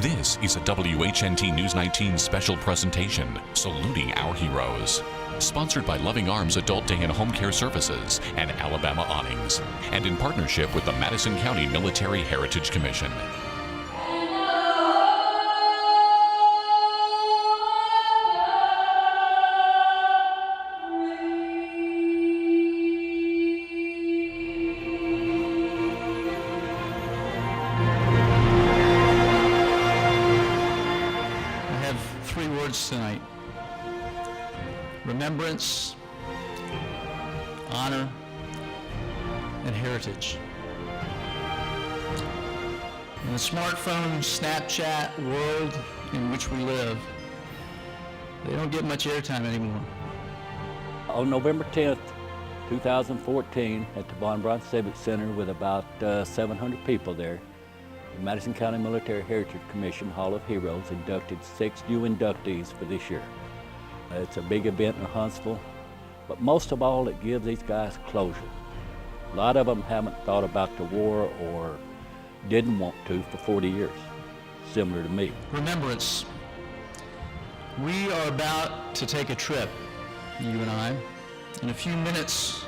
This is a WHNT News 19 special presentation, Saluting Our Heroes. Sponsored by Loving Arms Adult Day and Home Care Services and Alabama Awnings, and in partnership with the Madison County Military Heritage Commission. Tonight. Remembrance, honor, and heritage. In the smartphone, Snapchat world in which we live, they don't get much airtime anymore. On November 10th, 2014, at the Von Braun Civic Center with about 700 people there, the Madison County Military Heritage Commission Hall of Heroes inducted 6 new inductees for this year. It's a big event in Huntsville, but most of all, it gives these guys closure. A lot of them haven't thought about the war or didn't want to for 40 years, similar to me. Remembrance. We are about to take a trip, you and I. In a few minutes,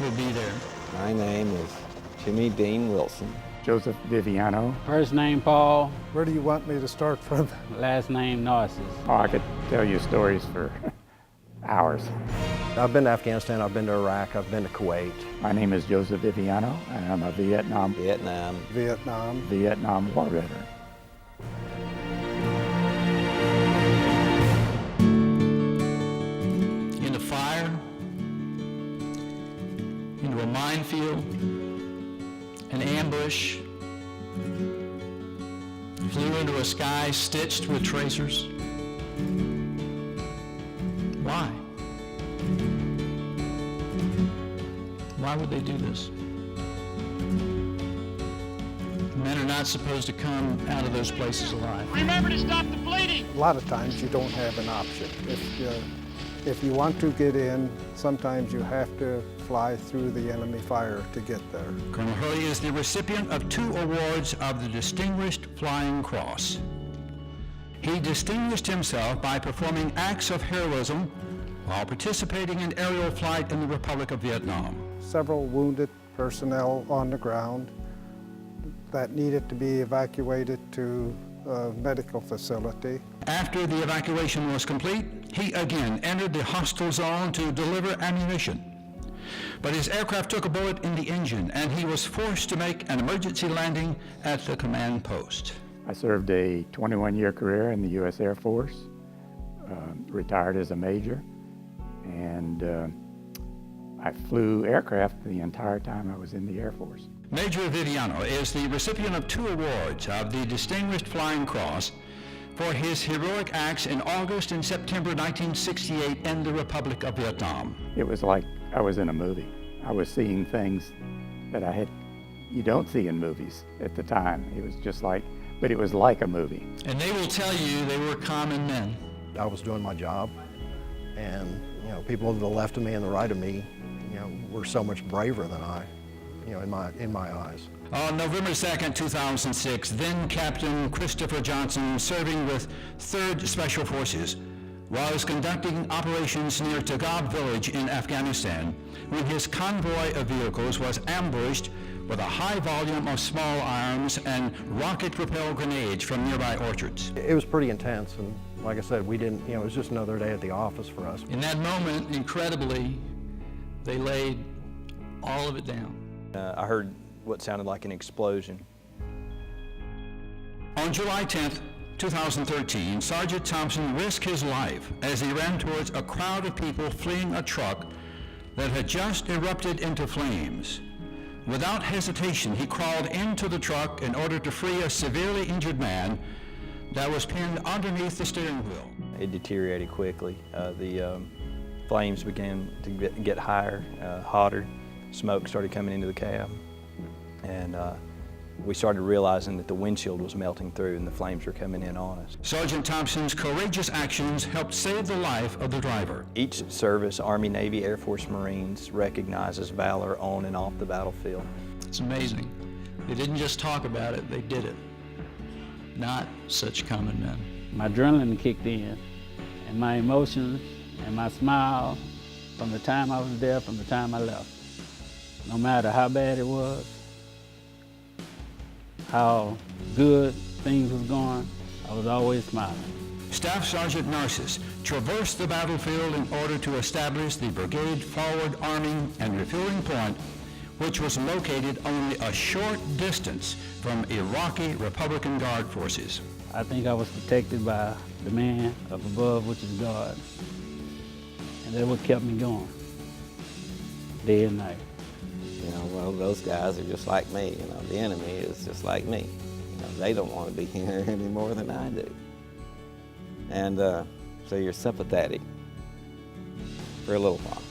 we'll be there. My name is Jimmy Dean Wilson. Joseph Viviano. First name Paul. Where do you want me to start from? Last name Narcissus. Oh, I could tell you stories for hours. I've been to Afghanistan, I've been to Iraq, I've been to Kuwait. My name is Joseph Viviano, and I'm a Vietnam War veteran. Into fire, into a minefield, an ambush, flew into a sky stitched with tracers. Why? Why would they do this? Men are not supposed to come out of those places alive. Remember to stop the bleeding! A lot of times you don't have an option. If you want to get in, sometimes you have to fly through the enemy fire to get there. Colonel Hurley is the recipient of 2 awards of the Distinguished Flying Cross. He distinguished himself by performing acts of heroism while participating in aerial flight in the Republic of Vietnam. Several wounded personnel on the ground that needed to be evacuated to a medical facility. After the evacuation was complete, he again entered the hostile zone to deliver ammunition. But his aircraft took a bullet in the engine, and he was forced to make an emergency landing at the command post. I served a 21-year career in the U.S. Air Force, retired as a major, and I flew aircraft the entire time I was in the Air Force. Major Viviano is the recipient of 2 awards of the Distinguished Flying Cross for his heroic acts in August and September 1968 in the Republic of Vietnam. It was like I was in a movie. I was seeing things that you don't see in movies at the time. It was just like, but it was like a movie. And they will tell you they were common men. I was doing my job, and people to the left of me and the right of me, were so much braver than I, in my eyes. On November 2nd, 2006, then Captain Christopher Johnson, serving with 3rd Special Forces, was conducting operations near Tagab village in Afghanistan when his convoy of vehicles was ambushed with a high volume of small arms and rocket-propelled grenades from nearby orchards. It was pretty intense, and like I said, we didn't, it was just another day at the office for us. In that moment, incredibly, they laid all of it down. I heard what sounded like an explosion. On July 10th, 2013, Sergeant Thompson risked his life as he ran towards a crowd of people fleeing a truck that had just erupted into flames. Without hesitation, he crawled into the truck in order to free a severely injured man that was pinned underneath the steering wheel. It deteriorated quickly. The flames began to get higher, hotter. Smoke started coming into the cab, and we started realizing that the windshield was melting through and the flames were coming in on us. Sergeant Thompson's courageous actions helped save the life of the driver. Each service, Army, Navy, Air Force, Marines, recognizes valor on and off the battlefield. It's amazing. They didn't just talk about it, they did it. not such common men. My adrenaline kicked in, and my emotions, and my smile from the time I was there, from the time I left. No matter how bad it was, how good things was going, I was always smiling. Staff Sergeant Narcissus traversed the battlefield in order to establish the brigade forward arming and refueling point, which was located only a short distance from Iraqi Republican Guard forces. I think I was protected by the man up above, which is God. And that's what kept me going, day and night. You know, well, those guys are just like me. You know, the enemy is just like me. You know, they don't want to be here any more than I do. And so you're sympathetic for a little while.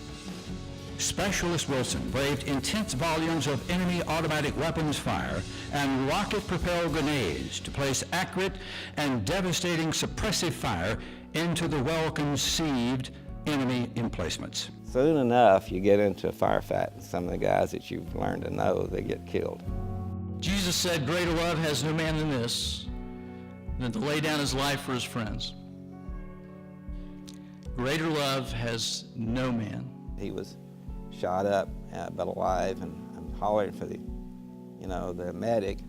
Specialist Wilson braved intense volumes of enemy automatic weapons fire and rocket-propelled grenades to place accurate and devastating suppressive fire into the well-conceived enemy emplacements. Soon enough, you get into a firefight, and some of the guys that you've learned to know, they get killed. Jesus said, "Greater love has no man than this, than to lay down his life for his friends." Greater love has no man. He was shot up, but alive, and I'm hollering for the, you know, the medic.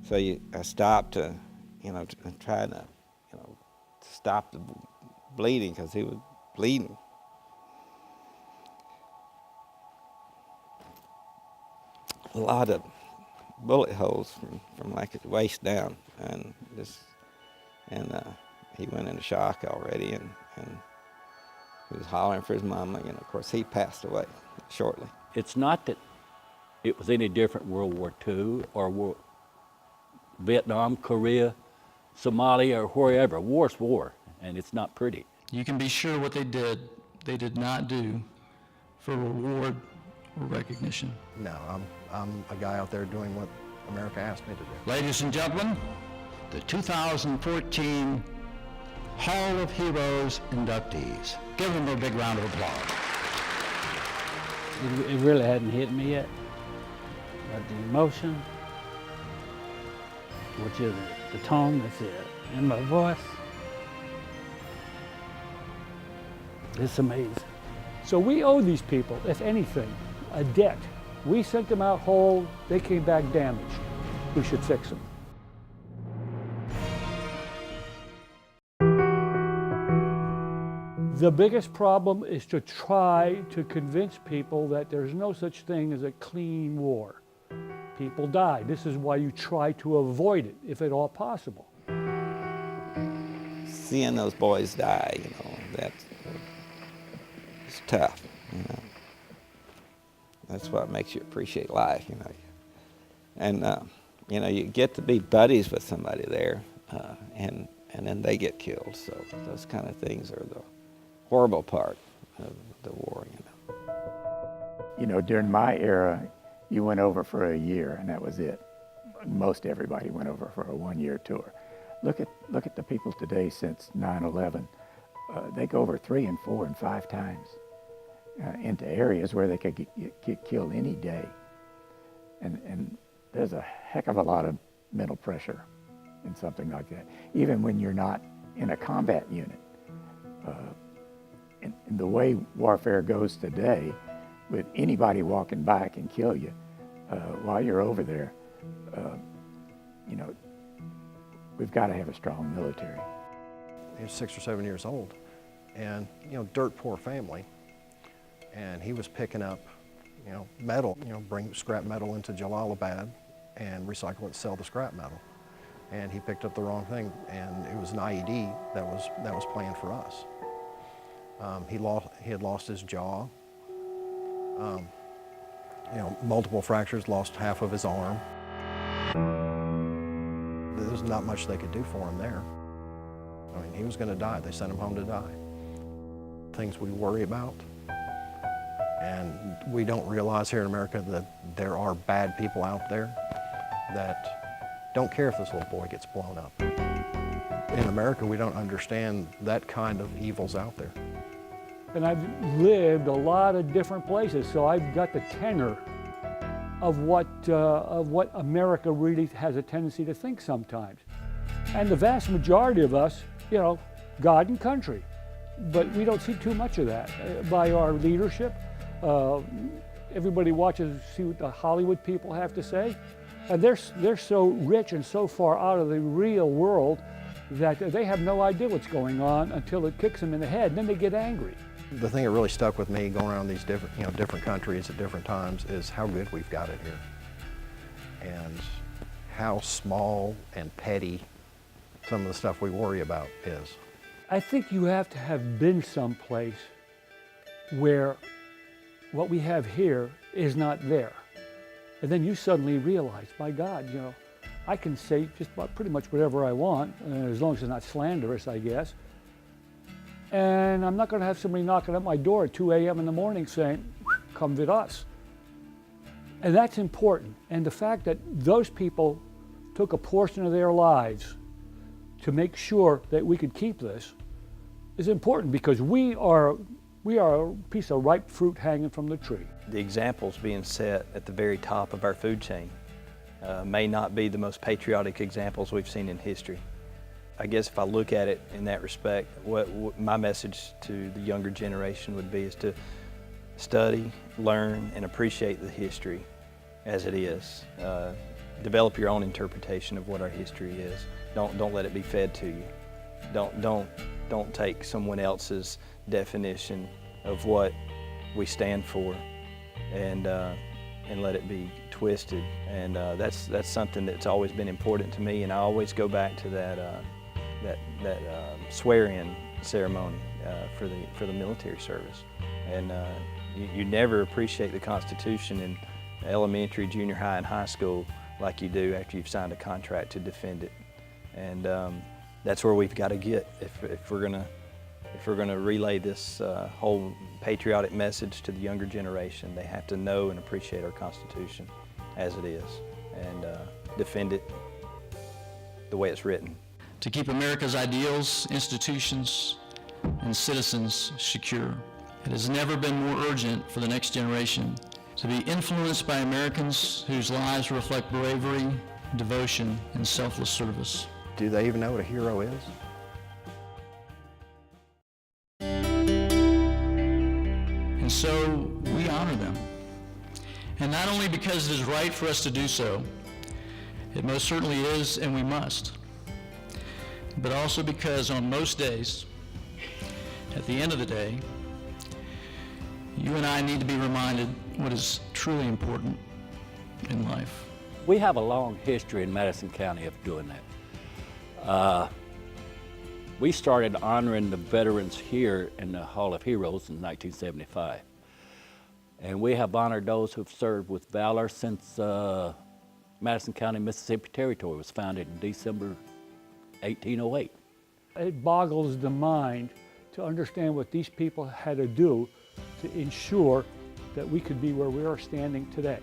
So I stopped to, you know, try to, you know, stop the bleeding because he was bleeding. A lot of bullet holes from like his waist down, and he went into shock already, and he was hollering for his mama, and of course he passed away shortly. It's not that it was any different World War II or Vietnam, Korea, Somalia, or wherever. War's war, and it's not pretty. You can be sure what they did not do for reward or recognition. No, I'm a guy out there doing what America asked me to do. Ladies and gentlemen, the 2014 Hall of Heroes inductees. Give them a big round of applause. It really hadn't hit me yet, but the emotion, which is the tone that's in my voice, it's amazing. So we owe these people, if anything, a debt. We sent them out whole, they came back damaged. We should fix them. The biggest problem is to try to convince people that there's no such thing as a clean war. People die. This is why you try to avoid it, if at all possible. Seeing those boys die, you know, it's tough, you know. That's what makes you appreciate life, you know. And, you know, you get to be buddies with somebody there, and then they get killed. So those kind of things are the horrible part of the war, you know. You know, during my era, you went over for a year, and that was it. Most everybody went over for a one-year tour. Look at the people today since 9/11. They go over 3 and 4 and 5 times into areas where they could get killed any day. And there's a heck of a lot of mental pressure in something like that, even when you're not in a combat unit. And the way warfare goes today, with anybody walking by can kill you while you're over there, you know, we've got to have a strong military. He was 6 or 7 years old, and, you know, dirt poor family. And he was picking up, you know, metal, you know, bring scrap metal into Jalalabad and recycle it, sell the scrap metal. And he picked up the wrong thing, and it was an IED that was planned for us. He had lost his jaw, you know, multiple fractures, lost half of his arm. There's not much they could do for him there. I mean, he was going to die. They sent him home to die. Things we worry about, and we don't realize here in America that there are bad people out there that don't care if this little boy gets blown up. In America, we don't understand that kind of evil's out there. And I've lived a lot of different places, so I've got the tenor of what America really has a tendency to think sometimes. And the vast majority of us, you know, God and country. But we don't see too much of that by our leadership. Everybody watches, see what the Hollywood people have to say. And they're so rich and so far out of the real world that they have no idea what's going on until it kicks them in the head, and then they get angry. The thing that really stuck with me going around these different countries at different times is how good we've got it here. And how small and petty some of the stuff we worry about is. I think you have to have been someplace where what we have here is not there. And then you suddenly realize, my God, you know, I can say just about pretty much whatever I want, as long as it's not slanderous, I guess. And I'm not going to have somebody knocking at my door at 2 a.m. in the morning saying, come with us. And that's important. And the fact that those people took a portion of their lives to make sure that we could keep this is important, because we are a piece of ripe fruit hanging from the tree. The examples being set at the very top of our food chain may not be the most patriotic examples we've seen in history. I guess if I look at it in that respect, what my message to the younger generation would be is to study, learn, and appreciate the history as it is. Develop your own interpretation of what our history is. Don't let it be fed to you. Don't take someone else's definition of what we stand for and let it be twisted. And that's something that's always been important to me, and I always go back to that swear-in ceremony for the military service. And you never appreciate the Constitution in elementary, junior high, and high school like you do after you've signed a contract to defend it. And that's where we've got to get if we're gonna relay this whole patriotic message to the younger generation. They have to know and appreciate our Constitution as it is, and defend it the way it's written. To keep America's ideals, institutions, and citizens secure. It has never been more urgent for the next generation to be influenced by Americans whose lives reflect bravery, devotion, and selfless service. Do they even know what a hero is? And so we honor them. And not only because it is right for us to do so, it most certainly is, and we must, but also because on most days, at the end of the day, you and I need to be reminded what is truly important in life. We have a long history in Madison County of doing that. We started honoring the veterans here in the Hall of Heroes in 1975. And we have honored those who've served with valor since Madison County, Mississippi Territory was founded in December 1808. It boggles the mind to understand what these people had to do to ensure that we could be where we are standing today.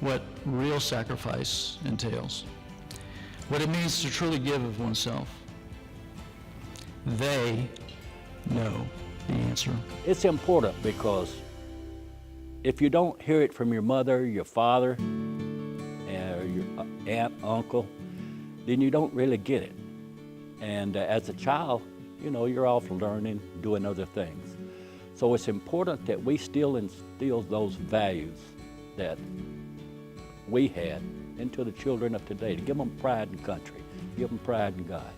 What real sacrifice entails, what it means to truly give of oneself. They know the answer. It's important because if you don't hear it from your mother, your father, or your aunt, uncle, then you don't really get it. And as a child, you know, you're off learning, doing other things. So it's important that we still instill those values that we had into the children of today, to give them pride in country, give them pride in God,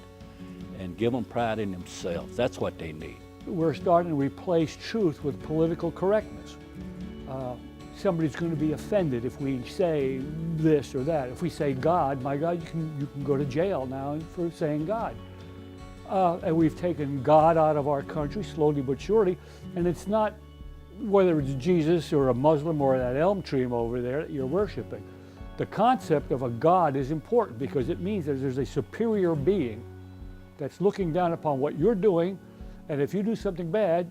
and give them pride in themselves. That's what they need. We're starting to replace truth with political correctness. Somebody's going to be offended if we say this or that. If we say God, my God, you can go to jail now for saying God. And we've taken God out of our country slowly but surely, and it's not whether it's Jesus or a Muslim or that elm tree over there that you're worshiping. The concept of a God is important because it means that there's a superior being that's looking down upon what you're doing, and if you do something bad,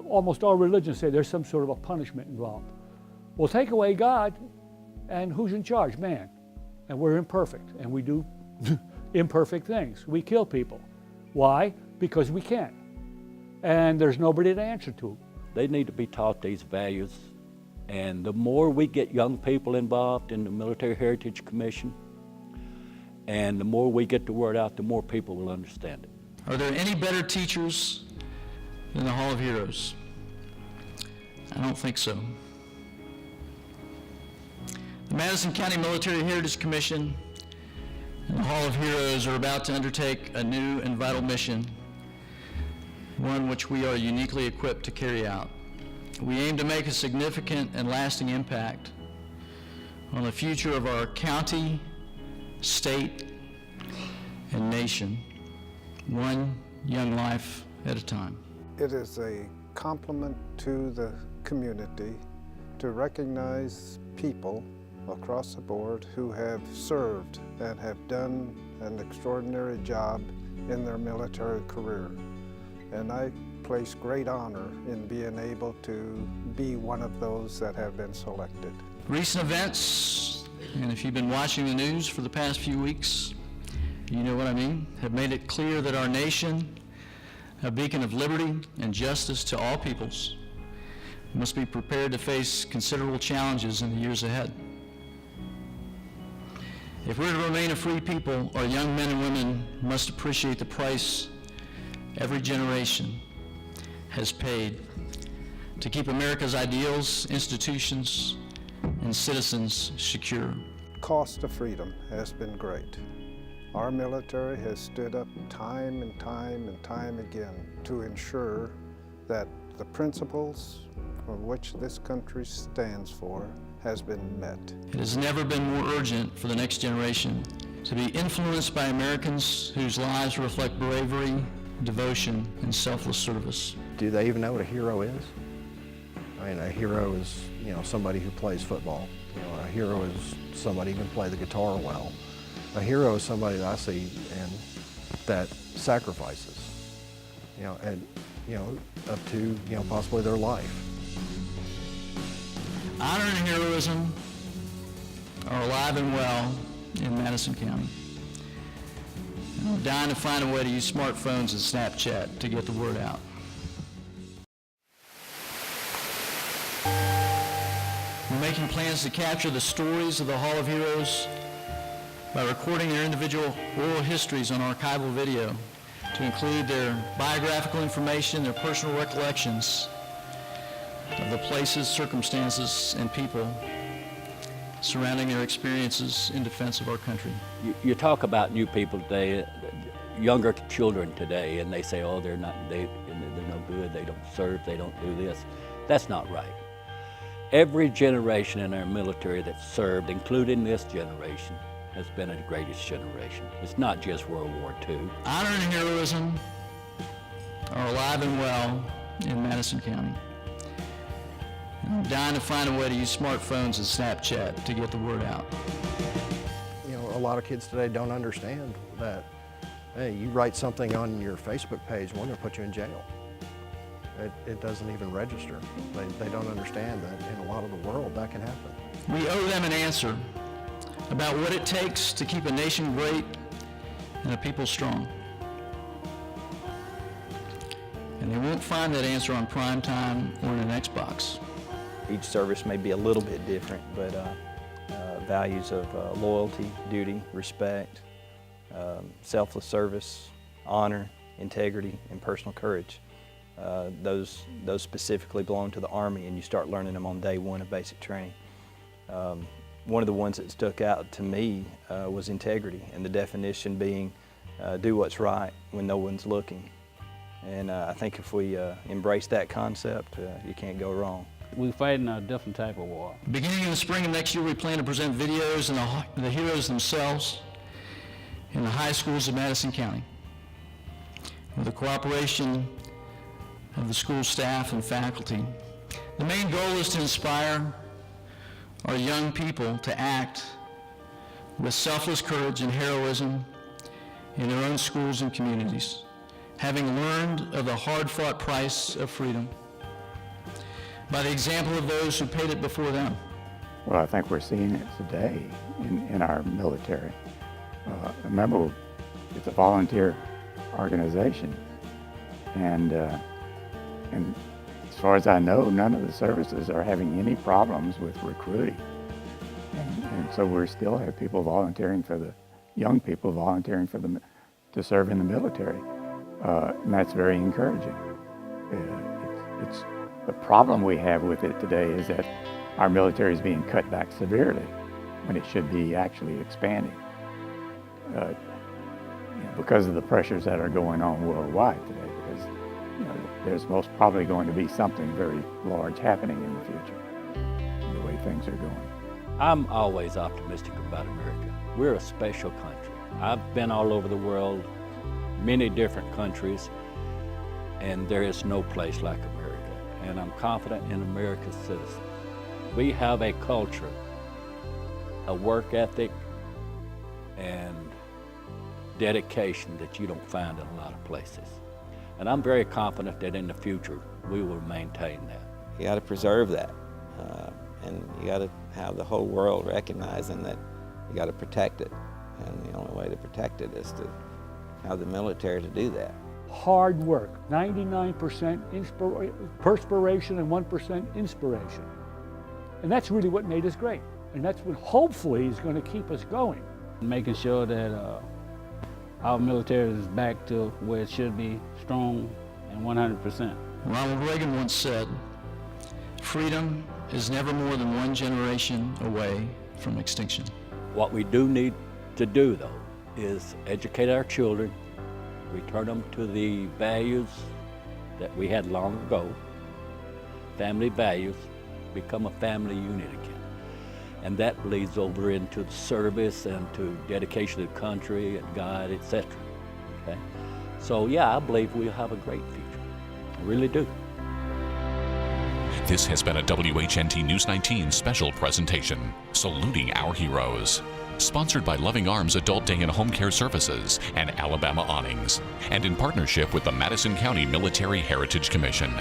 almost all religions say there's some sort of a punishment involved. Well, take away God, and who's in charge? Man. And we're imperfect, and we do imperfect things. We kill people. Why? Because we can. And there's nobody to answer to. They need to be taught these values, and the more we get young people involved in the Military Heritage Commission, And the more we get the word out, the more people will understand it. Are there any better teachers than the Hall of Heroes? I don't think so. The Madison County Military Heritage Commission and the Hall of Heroes are about to undertake a new and vital mission, one which we are uniquely equipped to carry out. We aim to make a significant and lasting impact on the future of our county, state, and nation, one young life at a time. It is a compliment to the community to recognize people across the board who have served and have done an extraordinary job in their military career. And I place great honor in being able to be one of those that have been selected. Recent events, and if you've been watching the news for the past few weeks, you know what I mean, have made it clear that our nation, a beacon of liberty and justice to all peoples, must be prepared to face considerable challenges in the years ahead. If we're to remain a free people, our young men and women must appreciate the price every generation has paid to keep America's ideals, institutions, and citizens secure. Cost of freedom has been great. Our military has stood up time and time and time again to ensure that the principles for which this country stands for has been met. It has never been more urgent for the next generation to be influenced by Americans whose lives reflect bravery, devotion, and selfless service. Do they even know what a hero is? I mean, a hero is, somebody who plays football. A hero is somebody who can play the guitar well. A hero is somebody that I see and that sacrifices, up to, possibly their life. Honor and heroism are alive and well in Madison County. And we're dying to find a way to use smartphones and Snapchat to get the word out. We're making plans to capture the stories of the Hall of Heroes by recording their individual oral histories on archival video to include their biographical information, their personal recollections of the places, circumstances, and people surrounding their experiences in defense of our country. You talk about new people today, younger children today, and they say, oh, they're no good, they don't serve, they don't do this. That's not right. Every generation in our military that served, including this generation, has been the greatest generation. It's not just World War II. Honor and heroism are alive and well in Madison County. And we're dying to find a way to use smartphones and Snapchat to get the word out. A lot of kids today don't understand that, hey, you write something on your Facebook page, we're going to put you in jail. It doesn't even register. They don't understand that in a lot of the world that can happen. We owe them an answer about what it takes to keep a nation great and a people strong. And they won't find that answer on prime time or in an Xbox. Each service may be a little bit different, but values of loyalty, duty, respect, selfless service, honor, integrity, and personal courage. Those specifically belong to the Army, and you start learning them on day one of basic training. One of the ones that stuck out to me was integrity, and the definition being do what's right when no one's looking. And I think if we embrace that concept, you can't go wrong. We're fighting a different type of war. Beginning in the spring of next year, we plan to present videos and the heroes themselves in the high schools of Madison County with the cooperation of the school staff and faculty. The main goal is to inspire our young people to act with selfless courage and heroism in their own schools and communities, having learned of the hard-fought price of freedom by the example of those who paid it before them. Well, I think we're seeing it today in our military. Remember, it's a volunteer organization, and as far as I know, none of the services are having any problems with recruiting. And so we still have people volunteering for the young people volunteering to serve in the military, and that's very encouraging. It's the problem we have with it today is that our military is being cut back severely when it should be actually expanding. Because of the pressures that are going on worldwide today, because there's most probably going to be something very large happening in the future, the way things are going. I'm always optimistic about America. We're a special country. I've been all over the world, many different countries, and there is no place like America. And I'm confident in America's citizens. We have a culture, a work ethic, and dedication that you don't find in a lot of places. And I'm very confident that in the future we will maintain that. You got to preserve that, and you got to have the whole world recognizing that you got to protect it. And the only way to protect it is to have the military to do that. Hard work, 99% perspiration and 1% inspiration. And that's really what made us great. And that's what hopefully is going to keep us going. Making sure that our military is back to where it should be, strong and 100%. Ronald Reagan once said, "Freedom is never more than one generation away from extinction." What we do need to do, though, is educate our children, return them to the values that we had long ago, family values, become a family unit again. And that bleeds over into the service and to dedication to the country and God, etc. Okay? So yeah, I believe we'll have a great future. I really do. This has been a WHNT News 19 special presentation, Saluting Our Heroes. Sponsored by Loving Arms Adult Day and Home Care Services and Alabama Awnings, and in partnership with the Madison County Military Heritage Commission.